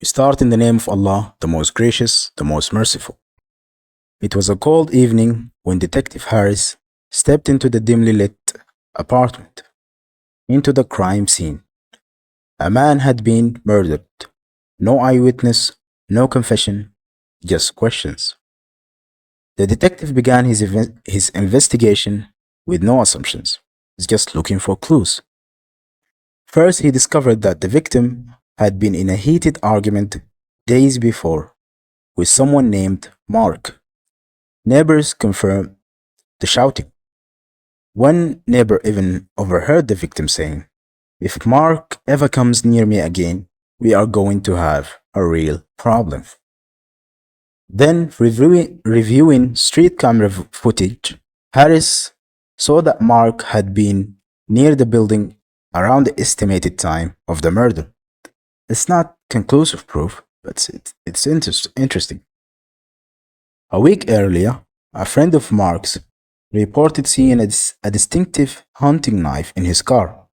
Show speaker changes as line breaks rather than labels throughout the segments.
We start in the name of Allah, the most gracious, the most merciful. It was a cold evening when Detective Harris stepped into the dimly lit apartment, into the crime scene. A man had been murdered. No eyewitness, no confession, just questions. The detective began his investigation with no assumptions, just looking for clues. First, he discovered that the victim had been in a heated argument days before with someone named Mark. Neighbors confirmed the shouting. One neighbor even overheard the victim saying, "If Mark ever comes near me again, we are going to have a real problem." Then, reviewing street camera footage, Harris saw that Mark had been near the building around the estimated time of the murder. It's not conclusive proof, but it's interesting. A week earlier, a friend of Mark's reported seeing a distinctive hunting knife in his car,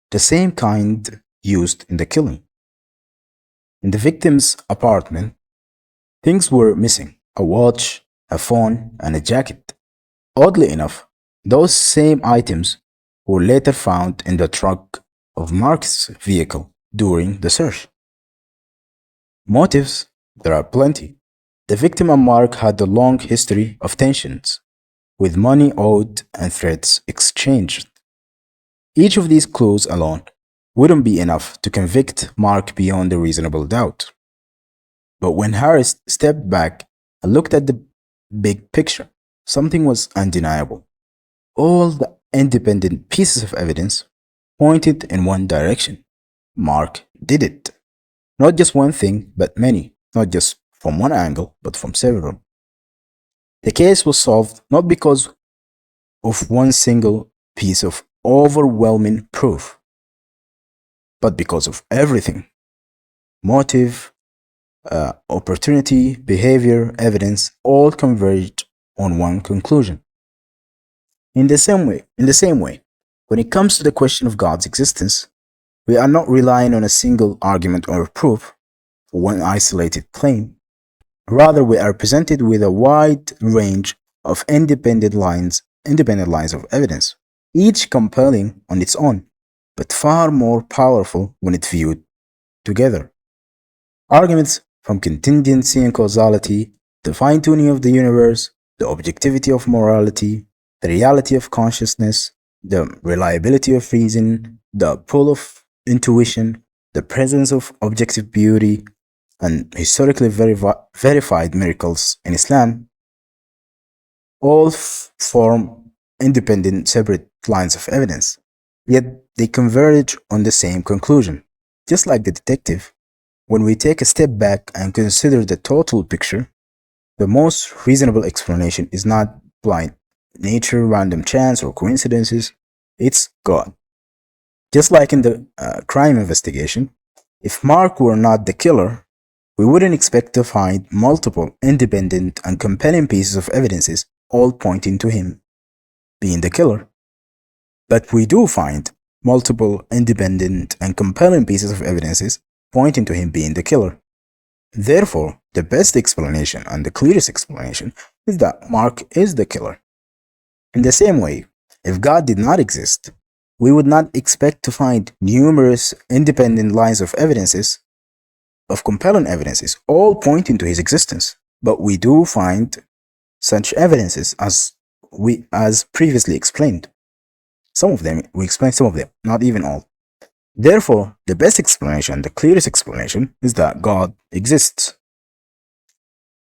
the same kind used in the killing. In the victim's apartment, things were missing: a watch, a phone, and a jacket. Oddly enough, those same items were later found in the trunk of Mark's vehicle during the search. Motives: there are plenty. The victim and Mark had a long history of tensions, with money owed and threats exchanged. Each of these clues alone wouldn't be enough to convict Mark beyond a reasonable doubt. But when Harris stepped back and looked at the big picture, something was undeniable. All the independent pieces of evidence pointed in one direction. Mark did it. Not just one thing, but many. Not just from one angle, but from several. The case was solved not because of one single piece of overwhelming proof, but because of everything: motive, opportunity, behavior, evidence, all converged on one conclusion. In the same way, when it comes to the question of God's existence, we are not relying on a single argument or proof for one isolated claim. Rather, we are presented with a wide range of independent lines of evidence, each compelling on its own, but far more powerful when it's viewed together. Arguments from contingency and causality, the fine-tuning of the universe, the objectivity of morality, the reality of consciousness, the reliability of reason, the pull of intuition, the presence of objective beauty, and historically verified miracles in Islam, all form independent, separate lines of evidence, yet they converge on the same conclusion. Just like the detective, when we take a step back and consider the total picture, the most reasonable explanation is not blind nature, random chance, or coincidences. It's God. Just like in the crime investigation, if Mark were not the killer, we wouldn't expect to find multiple independent and compelling pieces of evidences all pointing to him being the killer. But we do find multiple independent and compelling pieces of evidences pointing to him being the killer. Therefore, the best explanation and the clearest explanation is that Mark is the killer. In the same way, if God did not exist, we would not expect to find numerous independent lines of evidences, of compelling evidences, all pointing to his existence. But we do find such evidences as previously explained. Some of them, we explained some of them, not even all. Therefore, the best explanation, the clearest explanation, is that God exists.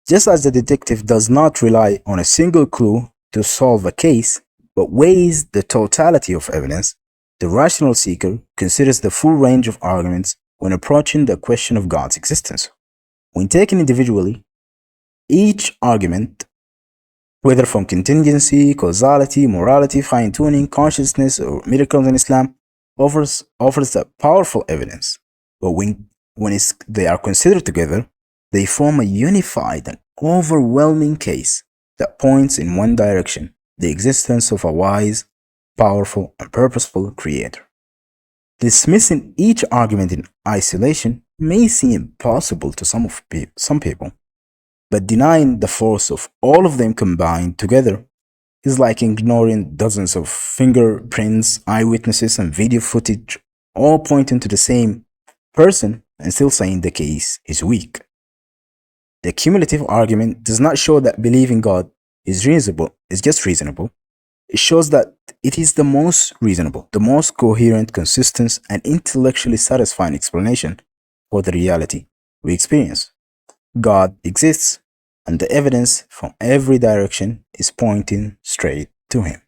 Just as the detective does not rely on a single clue to solve a case, but weighs the totality of evidence, the rational seeker considers the full range of arguments when approaching the question of God's existence. When taken individually, each argument, whether from contingency, causality, morality, fine-tuning, consciousness, or miracles in Islam, offers a powerful evidence. But when they are considered together, they form a unified and overwhelming case that points in one direction: the existence of a wise, powerful, and purposeful creator. Dismissing each argument in isolation may seem possible to some people, but denying the force of all of them combined together is like ignoring dozens of fingerprints, eyewitnesses, and video footage all pointing to the same person and still saying the case is weak. The cumulative argument does not show that believing God is just reasonable. It shows that it is the most reasonable, the most coherent, consistent, and intellectually satisfying explanation for the reality we experience. God exists, and the evidence from every direction is pointing straight to Him.